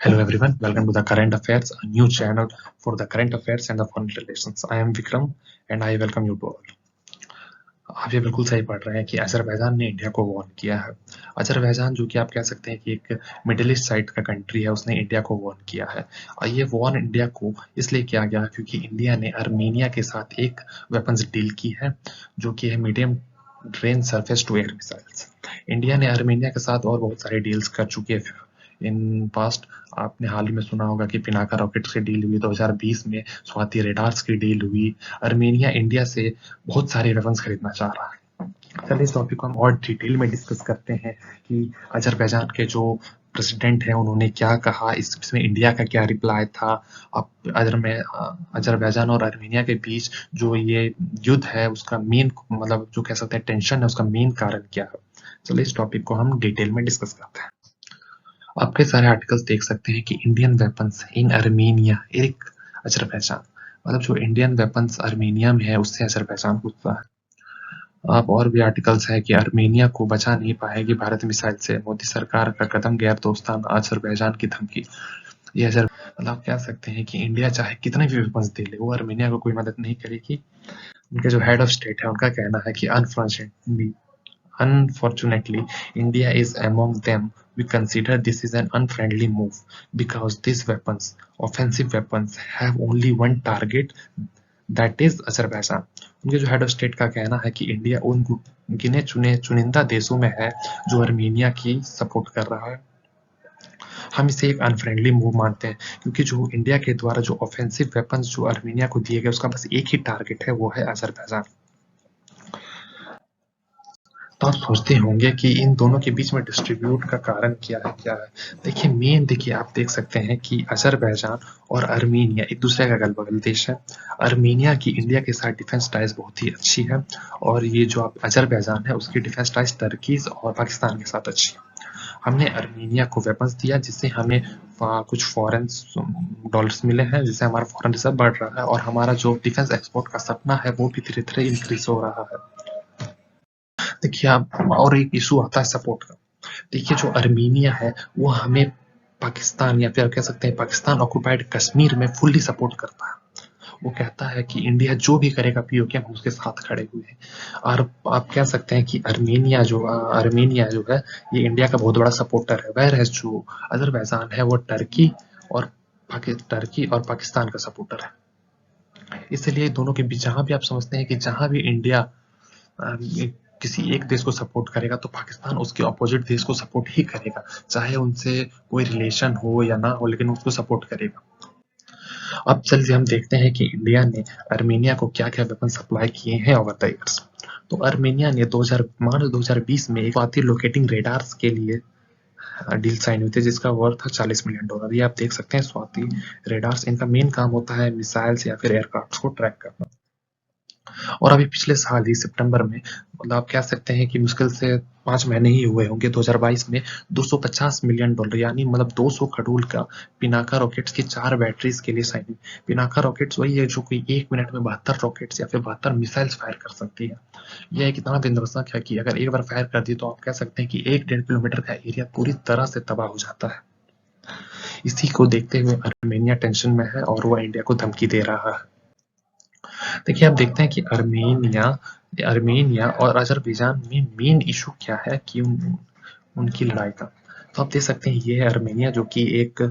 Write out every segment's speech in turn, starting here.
Hello everyone, welcome to the Current Affairs, a new channel for the current affairs and the foreign relations. I am Vikram and I welcome you to all. आप ये बिल्कुल सही पढ़ रहे हैं कि Azerbaijan ने India को वॉर्न किया है। अजरबैजान जो कि आप कह सकते हैं कि एक मिडिल ईस्ट साइड का कंट्री है, उसने इंडिया को वॉर्न किया है। और ये वॉर्न इंडिया को इसलिए किया गया क्योंकि इंडिया ने आर्मेनिया के साथ एक वेपन्स डील की है, जो कि है medium range surface to air missiles. India ने आर्मेनिया के साथ और बहुत सारे डील्स कर चुके हैं इन पास्ट। आपने हाल ही में सुना होगा कि पिनाका रॉकेट्स की डील हुई, 2020 में स्वाति रेडार्स की डील हुई। आर्मेनिया इंडिया से बहुत सारे वेपन्स खरीदना चाह रहा है। चलिए इस टॉपिक को हम और डिटेल में डिस्कस करते हैं कि अजरबैजान के जो प्रेसिडेंट है उन्होंने क्या कहा, इसमें इंडिया का क्या रिप्लाई था। अब अजरबैजान और आर्मेनिया के बीच जो ये युद्ध है उसका मेन मतलब जो कह सकते हैं टेंशन है, उसका मेन कारण क्या है। चलिए इस टॉपिक को हम डिटेल में डिस्कस करते हैं। आप कई सारे आर्टिकल्स देख सकते हैं कि इंडियन वेपन्स इन आर्मेनिया एक अजरबैजान, मतलब जो इंडियन वेपन्स आर्मेनिया में है उससे अजरबैजान गुस्सा है। आप और भी आर्टिकल्स है कि आर्मेनिया को बचा नहीं पाएगी भारत मिसाइल से, मोदी सरकार का कदम गैर दोस्ताना, अजरबैजान की धमकी। ये मतलब आप कह सकते हैं कि इंडिया चाहे कितने भी वेपन्स दे ले, वो आर्मेनिया को कोई मदद नहीं करेगी। उनके जो हेड ऑफ स्टेट है उनका कहना है कि Unfortunately, India is among them. We consider this is an unfriendly move because these weapons, offensive weapons, have only one target, that is Azerbaijan. उनके जो हेड ऑफ स्टेट का कहना है कि इंडिया उन गिने चुने चुनिंदा देशों में है जो आर्मेनिया की सपोर्ट कर रहा है। हम इसे एक अनफ्रेंडली मूव मानते हैं क्योंकि जो इंडिया के द्वारा जो ऑफेंसिव वेपन्स जो आर्मेनिया को दिए गए उसका बस एक ही टारगेट है, वो है अजरबैजान। तो आप सोचते होंगे कि इन दोनों के बीच में डिस्ट्रीब्यूट का कारण क्या है। देखिए आप देख सकते हैं कि अजरबैजान और आर्मेनिया एक दूसरे का अगल-बगल देश है। आर्मेनिया की इंडिया के साथ डिफेंस टाइज बहुत ही अच्छी है और ये जो अजरबैजान है उसकी डिफेंस टाइज टर्की और पाकिस्तान के साथ अच्छी है। हमने आर्मेनिया को वेपन्स दिया जिससे हमें कुछ फॉरेन डॉलर्स मिले हैं, जिससे हमारा फॉरेन रिजर्व बढ़ रहा है और हमारा जो डिफेंस एक्सपोर्ट का सपना है वो भी धीरे-धीरे इंक्रीज हो रहा है। देखिए आप और एक इशू आता है सपोर्ट का। देखिए जो आर्मेनिया है वो हमें पाकिस्तान या फिर कह सकते हैं पाकिस्तान ऑक्युपाइड कश्मीर में फुल्ली सपोर्ट करता है। वो कहता है कि इंडिया जो भी करेगा पीओके हम उसके साथ खड़े हुए हैं। और आप कह सकते हैं कि आर्मेनिया जो है ये इंडिया का बहुत बड़ा सपोर्टर है, वह जो अजरबैजान है वो टर्की और पाकिस्तान का सपोर्टर है। इसलिए दोनों के बीच जहां भी आप समझते हैं कि जहां भी इंडिया किसी एक देश को सपोर्ट करेगा तो पाकिस्तान उसके अपोजिट देश को सपोर्ट ही करेगा, चाहे उनसे कोई रिलेशन हो या ना हो, लेकिन उसको सपोर्ट करेगा। अब चलिए हम देखते हैं कि इंडिया ने आर्मेनिया को क्या-क्या वेपन सप्लाई किए हैं ओवर द ईयर्स। तो आर्मेनिया ने मार्च 2020 में एक स्वाति लोकेटिंग रेडार्स के लिए डील साइन हुई थी जिसका वर्थ था $40 मिलियन। ये आप देख सकते हैं स्वाति रेडार्स, इनका मेन काम होता है मिसाइल्स या फिर एयरक्राफ्ट्स को ट्रैक करना। और अभी पिछले साल ही सितंबर में मतलब आप कह सकते हैं कि मुश्किल से 5 महीने ही हुए होंगे, 2022 में $250 मिलियन यानी मतलब 200 करोड़ का पिनाका रॉकेट्स की 4 बैटरीज के लिए साइन हुई। पिनाका रॉकेट्स वही है जो कोई 1 मिनट में 72 रॉकेट्स या फिर 72 मिसाइल्स फायर कर सकती है। यह एक इतना विध्वंसक है कि अगर एक बार फायर कर दी तो आप कह सकते हैं कि 1-1.5 किलोमीटर का एरिया पूरी तरह से तबाह हो जाता है। इसी को देखते हुए आर्मेनिया टेंशन में है और वह इंडिया को धमकी दे रहा है। देखिए आप देखते हैं कि आर्मेनिया और अजरबैजान में मेन इशू क्या है कि उनकी लड़ाई का। तो आप देख सकते हैं ये है आर्मेनिया जो कि एक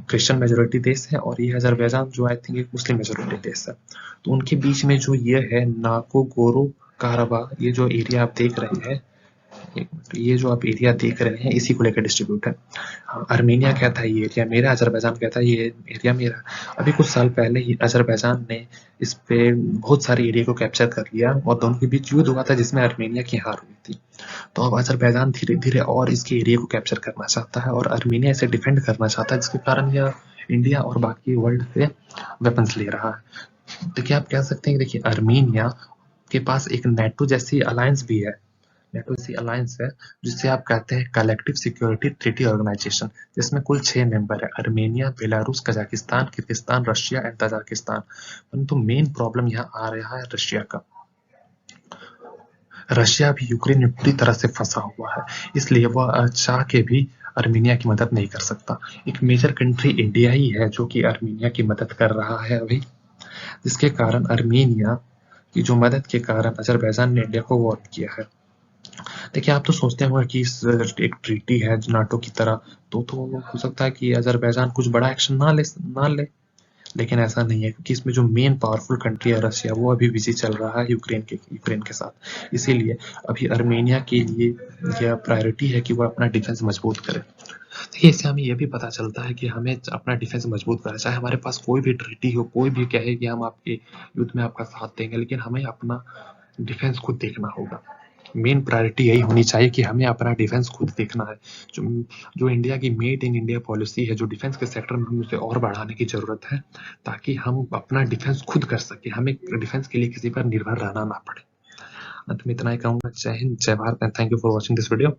क्रिश्चियन मेजोरिटी देश है और ये अजरबैजान जो आई थिंक एक मुस्लिम मेजोरिटी देश है। तो उनके बीच में जो ये है नागोर्नो काराबाख, ये जो एरिया आप देख रहे हैं, ये जो आप एरिया देख रहे हैं इसी को लेकर डिस्ट्रीब्यूट है। आर्मेनिया कहता है ये एरिया मेरा, अजरबैजान कहता है ये एरिया मेरा। अभी कुछ साल पहले ही अजरबैजान ने इस पे बहुत सारे एरिया को कैप्चर कर लिया और दोनों के बीच युद्ध हुआ था जिसमें आर्मेनिया की हार हुई थी। तो अब अजरबैजान धीरे-धीरे और इसके एरिया को कैप्चर करना चाहता है और आर्मेनिया इसे डिफेंड करना चाहता है, जिसके कारण यह इंडिया और बाकी वर्ल्ड से वेपन्स ले रहा है। देखिए आप कह सकते हैं कि देखिए आर्मेनिया के पास एक नेटो जैसी अलायंस भी है, नेटो जैसी अलायंस है जिसे आप कहते हैं कलेक्टिव सिक्योरिटी ट्रीटी ऑर्गेनाइजेशन, जिसमें कुल 6 मेंबर है, Armenia, Belarus, Kazakhstan, Kyrgyzstan, Russia and Tajikistan. परंतु मेन प्रॉब्लम यहाँ आ रहा है रशिया का। रशिया भी यूक्रेन में पूरी तरह से फंसा हुआ है, इसलिए वह चाह के भी अर्मीनिया की मदद नहीं कर सकता। एक मेजर कंट्री इंडिया ही है जो कि अर्मीनिया की मदद कर रहा है अभी, जिसके कारण अर्मीनिया की जो मदद के कारण अज़रबैजान ने इंडिया को वॉर्न किया है। देखिए, आप तो सोचते होंगे कि एक ट्रीटी है नाटो की तरह, तो हो सकता है कि अज़रबैजान कुछ बड़ा एक्शन ना ले, लेकिन ऐसा नहीं है, क्योंकि इसमें जो मेन पावरफुल कंट्री है रशिया, वो अभी बिजी चल रहा है यूक्रेन के साथ। इसीलिए अभी अर्मेनिया के लिए यह प्रायोरिटी है कि वो अपना डिफेंस मजबूत करे। देखिए, इससे हमें ये भी पता चलता है कि हमें अपना डिफेंस मजबूत करना, चाहे हमारे पास कोई भी ट्रीटी हो, कोई भी कहे कि हम आपके युद्ध में आपका साथ देंगे, लेकिन हमें अपना डिफेंस खुद देखना होगा। मेन प्रायोरिटी यही होनी चाहिए कि हमें अपना डिफेंस खुद देखना है। जो जो इंडिया की मेड इन इंडिया पॉलिसी है, जो डिफेंस के सेक्टर में हमें उसे और बढ़ाने की जरूरत है, ताकि हम अपना डिफेंस खुद कर सके, हमें डिफेंस के लिए किसी पर निर्भर रहना ना पड़े। अंत में इतना ही कहूंगा। जय हिंद, जय Bharat, and thank you for watching this video.